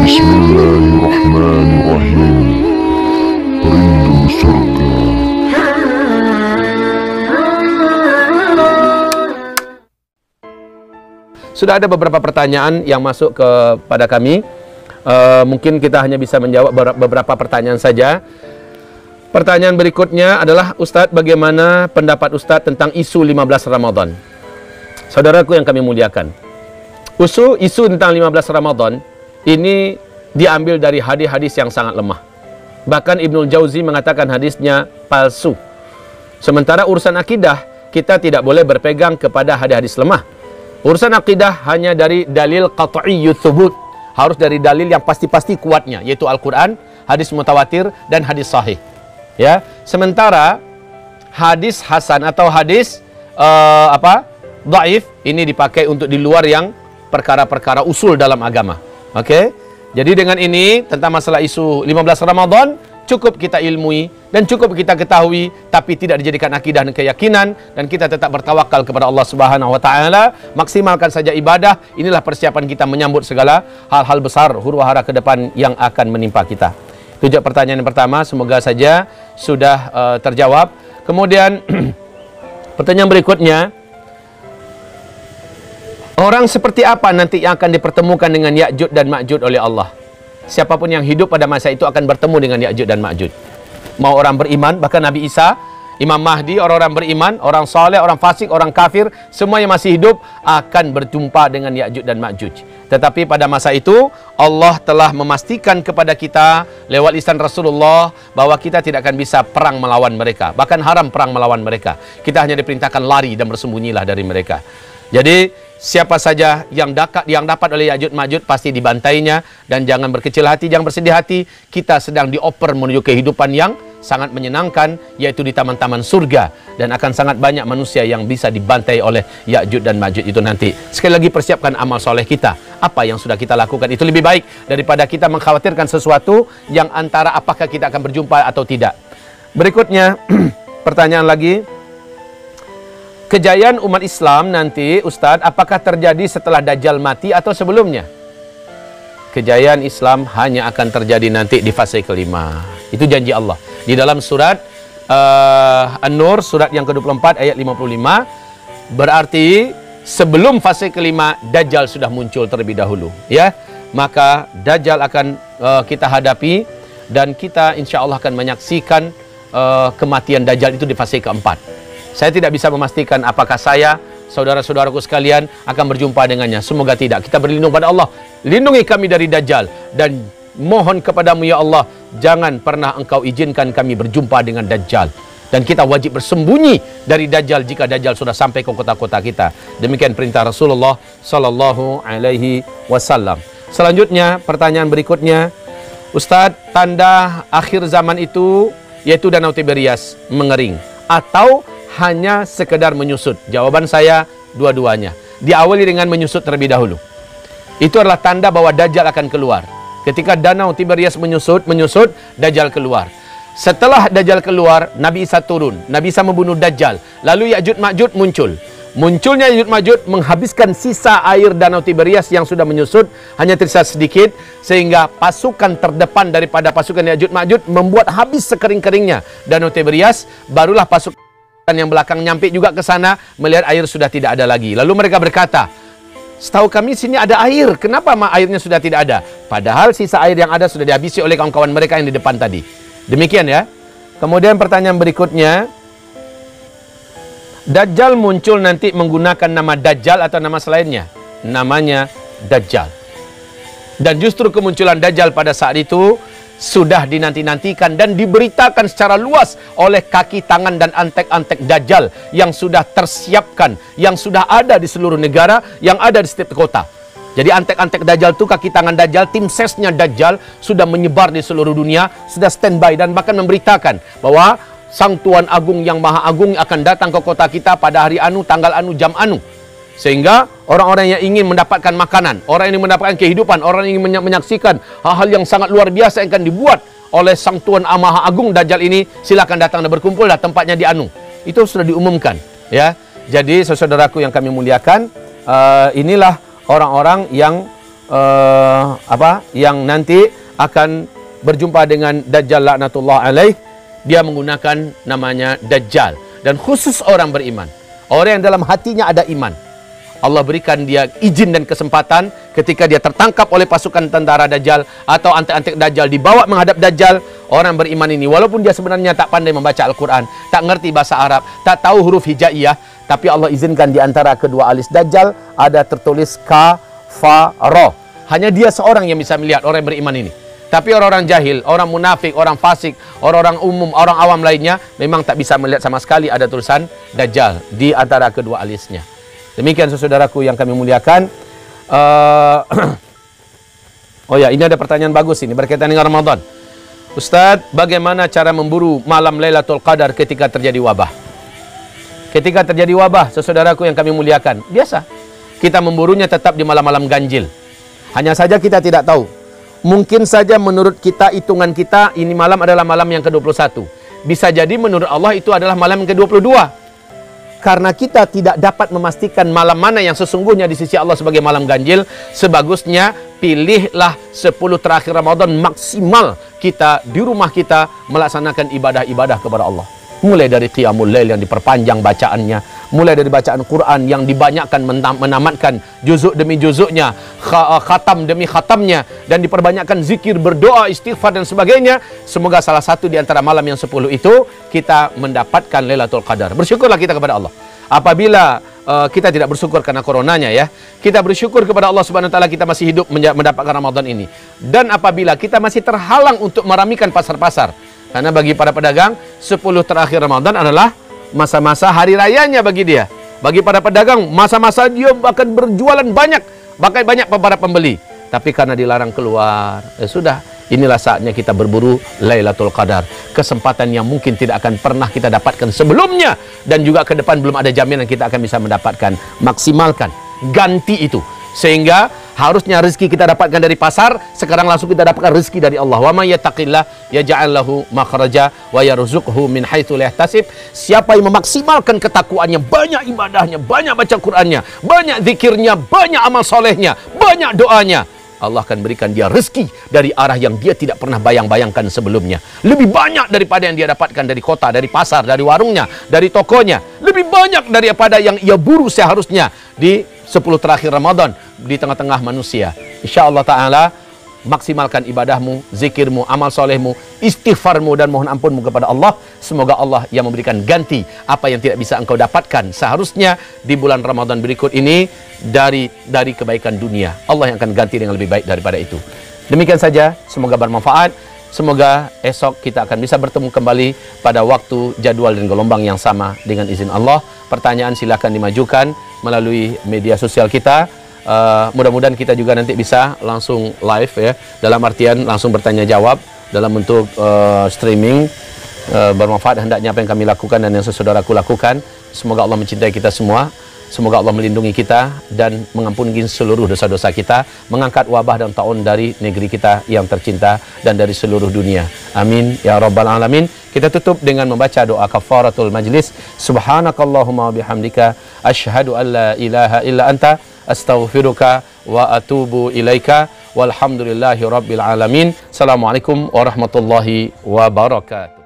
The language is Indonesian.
Bismillahirrahmanirrahim. Rindu surga. Sudah ada beberapa pertanyaan yang masuk kepada kami. Mungkin kita hanya bisa menjawab beberapa pertanyaan saja. Pertanyaan berikutnya adalah, Ustadz, bagaimana pendapat Ustadz tentang isu 15 Ramadan? Saudaraku yang kami muliakan, isu tentang 15 Ramadan ini diambil dari hadis-hadis yang sangat lemah. Bahkan Ibnul Jauzi mengatakan hadisnya palsu. Sementara urusan akidah, kita tidak boleh berpegang kepada hadis-hadis lemah. Urusan akidah hanya dari dalil qat'iyyut thubut. Harus dari dalil yang pasti-pasti kuatnya, yaitu Al-Quran, hadis mutawatir, dan hadis sahih. Ya, sementara hadis hasan atau hadis dhaif ini dipakai untuk di luar yang perkara-perkara usul dalam agama. Oke? Jadi dengan ini tentang masalah isu 15 Ramadan cukup kita ilmui dan cukup kita ketahui, tapi tidak dijadikan akidah dan keyakinan, dan kita tetap bertawakal kepada Allah Subhanahu wa taala. Maksimalkan saja ibadah. Inilah persiapan kita menyambut segala hal-hal besar huru-hara ke depan yang akan menimpa kita. Itu juga pertanyaan yang pertama, semoga saja sudah terjawab. Kemudian pertanyaan berikutnya, orang seperti apa nanti yang akan dipertemukan dengan Ya'juj dan Ma'juj oleh Allah? Siapapun yang hidup pada masa itu akan bertemu dengan Ya'juj dan Ma'juj. Mau orang beriman, bahkan Nabi Isa, Imam Mahdi, orang-orang beriman, orang saleh, orang fasik, orang kafir, semua yang masih hidup akan berjumpa dengan Ya'juj dan Ma'juj. Tetapi pada masa itu Allah telah memastikan kepada kita lewat lisan Rasulullah bahwa kita tidak akan bisa perang melawan mereka. Bahkan haram perang melawan mereka. Kita hanya diperintahkan lari dan bersembunyilah dari mereka. Jadi siapa saja yang dapat oleh Ya'juj Ma'juj pasti dibantainya, dan jangan berkecil hati, jangan bersedih hati. Kita sedang dioper menuju kehidupan yang sangat menyenangkan, yaitu di taman-taman surga, dan akan sangat banyak manusia yang bisa dibantai oleh Ya'juj dan Ma'juj itu nanti. Sekali lagi, persiapkan amal soleh kita. Apa yang sudah kita lakukan itu lebih baik daripada kita mengkhawatirkan sesuatu yang antara apakah kita akan berjumpa atau tidak. Berikutnya pertanyaan lagi, kejayaan umat Islam nanti, Ustadz, apakah terjadi setelah Dajjal mati atau sebelumnya? Kejayaan Islam hanya akan terjadi nanti di fase kelima. Itu janji Allah. Di dalam surat An-Nur, surat yang ke-24 ayat 55, berarti sebelum fase kelima, Dajjal sudah muncul terlebih dahulu. Ya, maka Dajjal akan kita hadapi, dan kita insya Allah akan menyaksikan kematian Dajjal itu di fase keempat. Saya tidak bisa memastikan apakah saya, saudara-saudaraku sekalian, akan berjumpa dengannya. Semoga tidak. Kita berlindung pada Allah. Lindungi kami dari Dajjal. Dan mohon kepadamu ya Allah, jangan pernah engkau izinkan kami berjumpa dengan Dajjal. Dan kita wajib bersembunyi dari Dajjal jika Dajjal sudah sampai ke kota-kota kita. Demikian perintah Rasulullah Sallallahu Alaihi Wasallam. Selanjutnya, pertanyaan berikutnya, Ustadz, tanda akhir zaman itu yaitu Danau Tiberias mengering atau hanya sekedar menyusut? Jawaban saya, dua-duanya. Diawali dengan menyusut terlebih dahulu. Itu adalah tanda bahwa Dajjal akan keluar. Ketika Danau Tiberias menyusut, Dajjal keluar. Setelah Dajjal keluar, Nabi Isa turun. Nabi Isa membunuh Dajjal. Lalu Ya'juj Ma'juj muncul. Munculnya Ya'juj Ma'juj menghabiskan sisa air Danau Tiberias yang sudah menyusut, hanya tersisa sedikit, sehingga pasukan terdepan daripada pasukan Ya'juj Ma'juj membuat habis sekering-keringnya Danau Tiberias. Barulah pasukan yang belakang nyampe juga ke sana, melihat air sudah tidak ada lagi. Lalu mereka berkata, setahu kami sini ada air, kenapa airnya sudah tidak ada? Padahal sisa air yang ada sudah dihabisi oleh kawan-kawan mereka yang di depan tadi. Demikian ya. Kemudian pertanyaan berikutnya, Dajjal muncul nanti menggunakan nama Dajjal atau nama selainnya? Namanya Dajjal. Dan justru kemunculan Dajjal pada saat itu sudah dinanti-nantikan dan diberitakan secara luas oleh kaki tangan dan antek-antek Dajjal yang sudah tersiapkan, yang sudah ada di seluruh negara, yang ada di setiap kota. Jadi antek-antek Dajjal itu, kaki tangan Dajjal, tim sesnya Dajjal sudah menyebar di seluruh dunia, sudah standby dan bahkan memberitakan bahwa Sang Tuan Agung yang Maha Agung akan datang ke kota kita pada hari anu, tanggal anu, jam anu. Sehingga orang-orang yang ingin mendapatkan makanan, orang yang ingin mendapatkan kehidupan, orang yang ingin menyaksikan hal-hal yang sangat luar biasa yang akan dibuat oleh Sang Tuan Maha Agung Dajjal ini, silakan datang dan berkumpullah, tempatnya di anu. Itu sudah diumumkan, ya. Jadi saudaraku yang kami muliakan, inilah orang-orang yang yang nanti akan berjumpa dengan Dajjal laknatullah alaih, dia menggunakan namanya Dajjal. Dan khusus orang beriman, orang yang dalam hatinya ada iman, Allah berikan dia izin dan kesempatan ketika dia tertangkap oleh pasukan tentara Dajjal atau antek-antek Dajjal, dibawa menghadap Dajjal. Orang beriman ini, walaupun dia sebenarnya tak pandai membaca Al-Quran, tak ngerti bahasa Arab, tak tahu huruf hijaiyah, tapi Allah izinkan di antara kedua alis Dajjal ada tertulis kafara. Hanya dia seorang yang bisa melihat, orang yang beriman ini. Tapi orang-orang jahil, orang munafik, orang fasik, orang-orang umum, orang awam lainnya memang tak bisa melihat sama sekali ada tulisan Dajjal di antara kedua alisnya. Demikian saudaraku yang kami muliakan. Oh ya, ini ada pertanyaan bagus ini berkaitan dengan Ramadan. Ustaz, bagaimana cara memburu malam Lailatul Qadar ketika terjadi wabah? Ketika terjadi wabah, saudaraku yang kami muliakan, biasa kita memburunya tetap di malam-malam ganjil. Hanya saja kita tidak tahu. Mungkin saja menurut kita, hitungan kita, ini malam adalah malam yang ke-21. Bisa jadi menurut Allah itu adalah malam yang ke-22. Karena kita tidak dapat memastikan malam mana yang sesungguhnya di sisi Allah sebagai malam ganjil, sebagusnya pilihlah 10 terakhir Ramadan maksimal kita di rumah kita melaksanakan ibadah-ibadah kepada Allah. Mulai dari qiyamul lail yang diperpanjang bacaannya, mulai dari bacaan Quran yang dibanyakkan menamatkan juzuk demi juzuknya, khatam demi khatamnya, dan diperbanyakkan zikir, berdoa, istighfar dan sebagainya. Semoga salah satu di antara malam yang 10 itu kita mendapatkan Lailatul Qadar. Bersyukurlah kita kepada Allah. Apabila kita tidak bersyukur karena coronanya ya, kita bersyukur kepada Allah Subhanahu wa taala kita masih hidup mendapatkan Ramadan ini. Dan apabila kita masih terhalang untuk meramikan pasar-pasar, karena bagi para pedagang 10 terakhir Ramadan adalah masa-masa hari rayanya bagi dia. Bagi para pedagang masa-masa dia akan berjualan banyak, bahkan banyak para pembeli. Tapi karena dilarang keluar, sudah, inilah saatnya kita berburu Lailatul Qadar. Kesempatan yang mungkin tidak akan pernah kita dapatkan sebelumnya, dan juga ke depan belum ada jaminan kita akan bisa mendapatkan. Maksimalkan, ganti itu. Sehingga harusnya rezeki kita dapatkan dari pasar, sekarang langsung kita dapatkan rezeki dari Allah. Wa may yattaqillah yaj'al lahu makhraja wa yarzuqhu min haitsu la yahtasib. Siapa yang memaksimalkan ketakwaannya, banyak ibadahnya, banyak baca Qur'annya, banyak zikirnya, banyak amal solehnya, banyak doanya, Allah akan berikan dia rezeki dari arah yang dia tidak pernah bayang-bayangkan sebelumnya. Lebih banyak daripada yang dia dapatkan dari kota, dari pasar, dari warungnya, dari tokonya. Lebih banyak daripada yang ia buru seharusnya di 10 terakhir Ramadan di tengah-tengah manusia. InsyaAllah ta'ala maksimalkan ibadahmu, zikirmu, amal solehmu, istighfarmu dan mohon ampunmu kepada Allah. Semoga Allah yang memberikan ganti apa yang tidak bisa engkau dapatkan seharusnya di bulan Ramadan berikut ini dari kebaikan dunia. Allah yang akan ganti dengan lebih baik daripada itu. Demikian saja, semoga bermanfaat. Semoga esok kita akan bisa bertemu kembali pada waktu, jadwal dan gelombang yang sama dengan izin Allah. Pertanyaan silakan dimajukan melalui media sosial kita. Mudah-mudahan kita juga nanti bisa langsung live ya, dalam artian langsung bertanya jawab dalam bentuk streaming. Bermanfaat hendaknya apa yang kami lakukan dan yang saudaraku lakukan. Semoga Allah mencintai kita semua. Semoga Allah melindungi kita dan mengampuni seluruh dosa-dosa kita, mengangkat wabah dan taun dari negeri kita yang tercinta dan dari seluruh dunia. Amin ya rabbal alamin. Kita tutup dengan membaca doa kafaratul majlis. Subhanakallahumma bihamdika asyhadu an la ilaha illa anta astaghfiruka wa atubu ilaika. Walhamdulillahi rabbil alamin. Assalamualaikum warahmatullahi wabarakatuh.